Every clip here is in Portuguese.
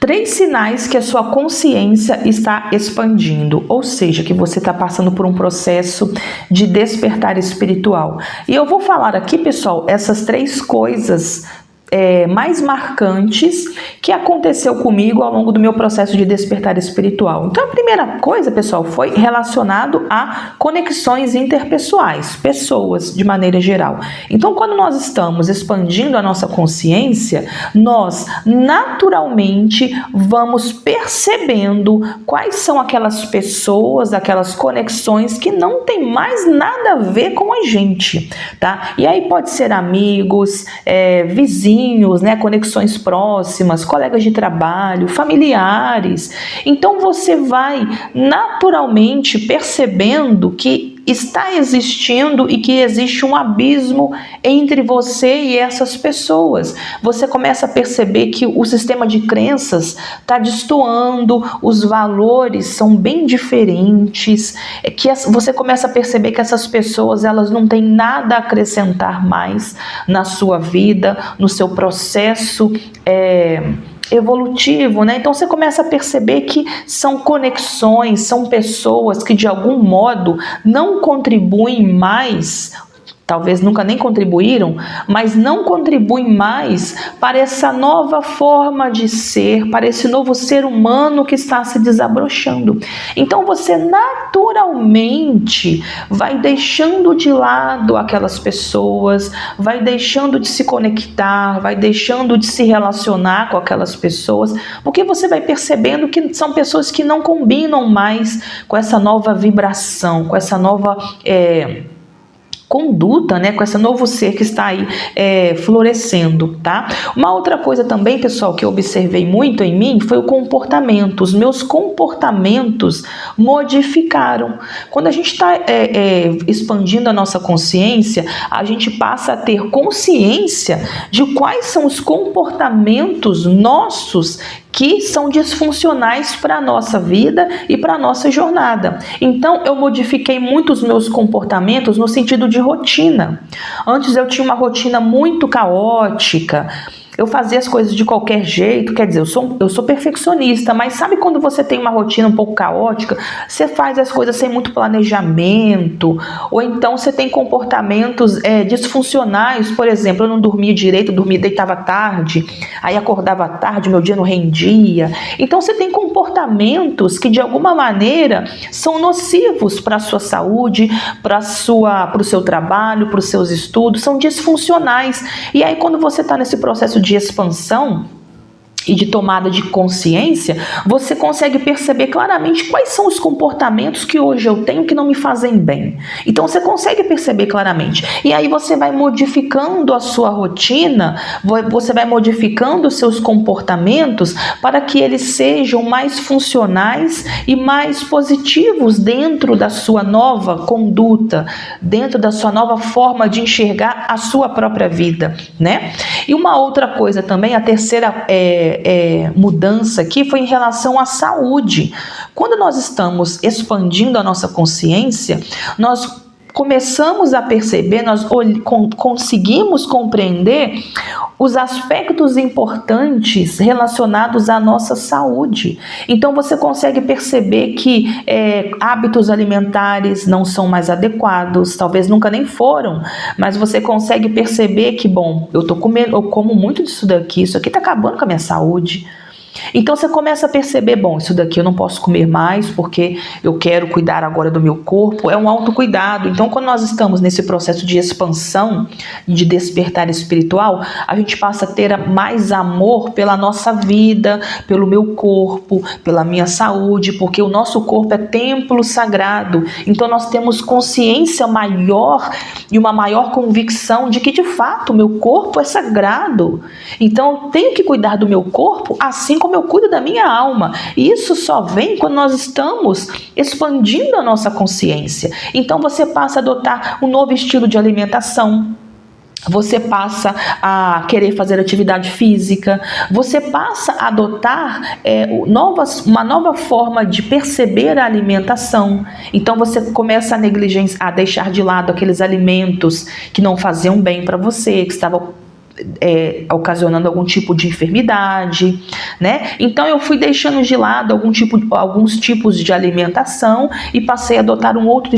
3 sinais que a sua consciência está expandindo, ou seja, que você está passando por um processo de despertar espiritual. E eu vou falar aqui, pessoal, essas 3 coisas mais marcantes que aconteceu comigo ao longo do meu processo de despertar espiritual. Então, a primeira coisa, pessoal, foi relacionado a conexões interpessoais, pessoas de maneira geral. Então, quando nós estamos expandindo a nossa consciência, nós naturalmente vamos percebendo quais são aquelas pessoas, aquelas conexões que não tem mais nada a ver com a gente, tá? E aí pode ser amigos, vizinhos, né, conexões próximas, colegas de trabalho, familiares. Então você vai naturalmente percebendo que está existindo e que existe um abismo entre você e essas pessoas. Você começa a perceber que o sistema de crenças está destoando, os valores são bem diferentes, que você começa a perceber que essas pessoas elas não têm nada a acrescentar mais na sua vida, no seu processo evolutivo, né? Então você começa a perceber que são conexões, são pessoas que de algum modo não contribuem mais, talvez nunca nem contribuíram, mas não contribuem mais para essa nova forma de ser, para esse novo ser humano que está se desabrochando. Então você naturalmente vai deixando de lado aquelas pessoas, vai deixando de se conectar, vai deixando de se relacionar com aquelas pessoas, porque você vai percebendo que são pessoas que não combinam mais com essa nova vibração, com essa nova conduta, né, com esse novo ser que está aí florescendo, tá? Uma outra coisa também, pessoal, que eu observei muito em mim foi o comportamento. Os meus comportamentos modificaram. Quando a gente está expandindo a nossa consciência, a gente passa a ter consciência de quais são os comportamentos nossos que são disfuncionais para a nossa vida e para a nossa jornada. Então, eu modifiquei muito os meus comportamentos no sentido de rotina. Antes eu tinha uma rotina muito caótica, eu fazia as coisas de qualquer jeito, quer dizer, eu sou perfeccionista, mas sabe quando você tem uma rotina um pouco caótica, você faz as coisas sem muito planejamento, ou então você tem comportamentos disfuncionais, por exemplo, eu não dormia direito, deitava tarde, aí acordava tarde, meu dia não rendia. Então você tem comportamentos que de alguma maneira são nocivos para a sua saúde, para o seu trabalho, para os seus estudos, são disfuncionais. E aí quando você está nesse processo de expansão e de tomada de consciência, você consegue perceber claramente quais são os comportamentos que hoje eu tenho que não me fazem bem. Então você consegue perceber claramente. E aí você vai modificando a sua rotina, você vai modificando os seus comportamentos para que eles sejam mais funcionais e mais positivos dentro da sua nova conduta, dentro da sua nova forma de enxergar a sua própria vida, né? E uma outra coisa também, a terceira mudança aqui foi em relação à saúde. Quando nós estamos expandindo a nossa consciência, nós começamos a perceber, nós conseguimos compreender os aspectos importantes relacionados à nossa saúde. Então você consegue perceber que hábitos alimentares não são mais adequados, talvez nunca nem foram, mas você consegue perceber que, bom, eu como muito disso daqui, isso aqui está acabando com a minha saúde. Então você começa a perceber, bom, isso daqui eu não posso comer mais porque eu quero cuidar agora do meu corpo, é um autocuidado. Então quando nós estamos nesse processo de expansão, de despertar espiritual, a gente passa a ter mais amor pela nossa vida, pelo meu corpo, pela minha saúde, porque o nosso corpo é templo sagrado. Então nós temos consciência maior e uma maior convicção de que de fato o meu corpo é sagrado. Então eu tenho que cuidar do meu corpo assim como eu cuido da minha alma. E isso só vem quando nós estamos expandindo a nossa consciência. Então você passa a adotar um novo estilo de alimentação. Você passa a querer fazer atividade física, você passa a adotar uma nova forma de perceber a alimentação. Então você começa a deixar de lado aqueles alimentos que não faziam bem para você, que estavam ocasionando algum tipo de enfermidade, né? Então eu fui deixando de lado alguns tipos de alimentação e passei a adotar um outro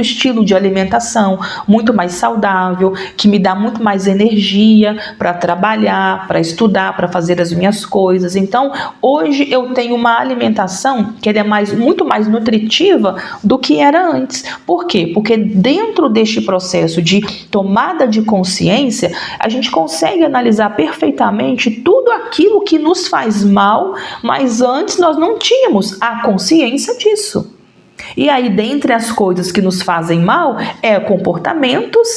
estilo de alimentação muito mais saudável, que me dá muito mais energia para trabalhar, para estudar, para fazer as minhas coisas. Então hoje eu tenho uma alimentação que é muito mais nutritiva do que era antes. Por quê? Porque dentro deste processo de tomada de consciência, a gente consegue analisar perfeitamente tudo aquilo que nos faz mal, mas antes nós não tínhamos a consciência disso. E aí, dentre as coisas que nos fazem mal, comportamentos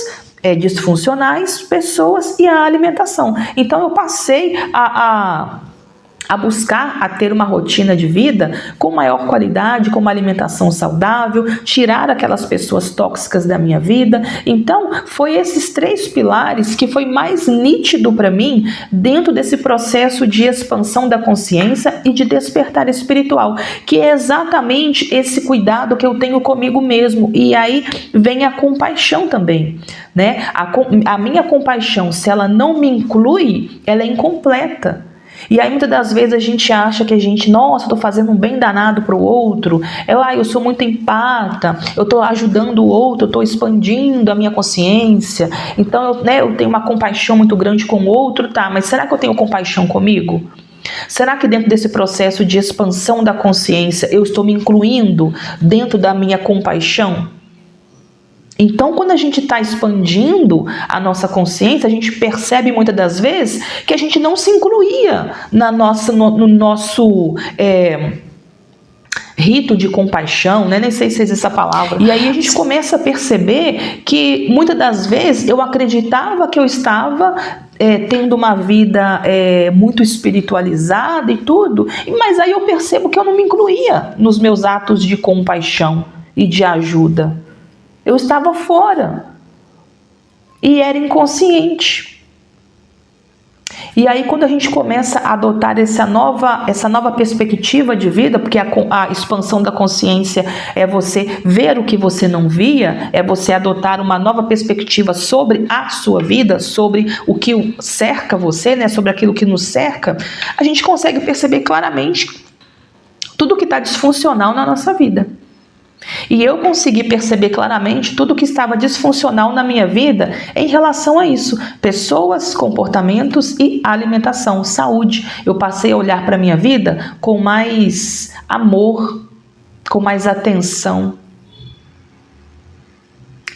disfuncionais, pessoas e a alimentação. Então eu passei a buscar a ter uma rotina de vida com maior qualidade, com uma alimentação saudável, tirar aquelas pessoas tóxicas da minha vida. Então, foi esses 3 pilares que foi mais nítido para mim dentro desse processo de expansão da consciência e de despertar espiritual, que é exatamente esse cuidado que eu tenho comigo mesmo. E aí vem a compaixão também, né? A minha compaixão, se ela não me inclui, ela é incompleta. E aí muitas das vezes a gente acha que nossa, eu tô fazendo um bem danado pro outro, eu sou muito empata, eu tô ajudando o outro, eu tô expandindo a minha consciência, então eu tenho uma compaixão muito grande com o outro, tá, mas será que eu tenho compaixão comigo? Será que dentro desse processo de expansão da consciência eu estou me incluindo dentro da minha compaixão? Então, quando a gente está expandindo a nossa consciência, a gente percebe muitas das vezes que a gente não se incluía no nosso rito de compaixão, né? Nem sei se existe essa palavra. E aí a gente começa a perceber que muitas das vezes eu acreditava que eu estava tendo uma vida muito espiritualizada e tudo, mas aí eu percebo que eu não me incluía nos meus atos de compaixão e de ajuda. Eu estava fora e era inconsciente. E aí quando a gente começa a adotar essa nova perspectiva de vida, porque a expansão da consciência é você ver o que você não via, é você adotar uma nova perspectiva sobre a sua vida, sobre o que cerca você, né, sobre aquilo que nos cerca, a gente consegue perceber claramente tudo que está disfuncional na nossa vida. E eu consegui perceber claramente tudo que estava disfuncional na minha vida em relação a isso: pessoas, comportamentos e alimentação, saúde. Eu passei a olhar para a minha vida com mais amor, com mais atenção,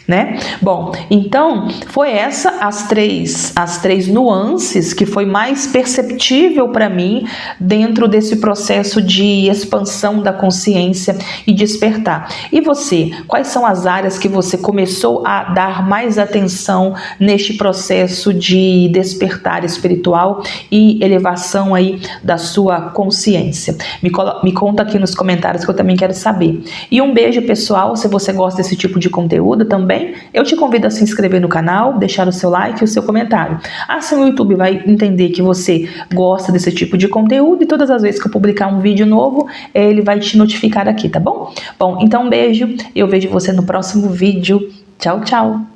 né? Bom, então foi as três nuances que foi mais perceptível para mim dentro desse processo de expansão da consciência e despertar. E você, quais são as áreas que você começou a dar mais atenção neste processo de despertar espiritual e elevação aí da sua consciência? Me conta aqui nos comentários que eu também quero saber. E um beijo, pessoal. Se você gosta desse tipo de conteúdo também, eu te convido a se inscrever no canal, deixar o seu like e o seu comentário. Assim o YouTube vai entender que você gosta desse tipo de conteúdo e todas as vezes que eu publicar um vídeo novo, ele vai te notificar aqui, tá bom? Bom, então um beijo, eu vejo você no próximo vídeo. Tchau, tchau!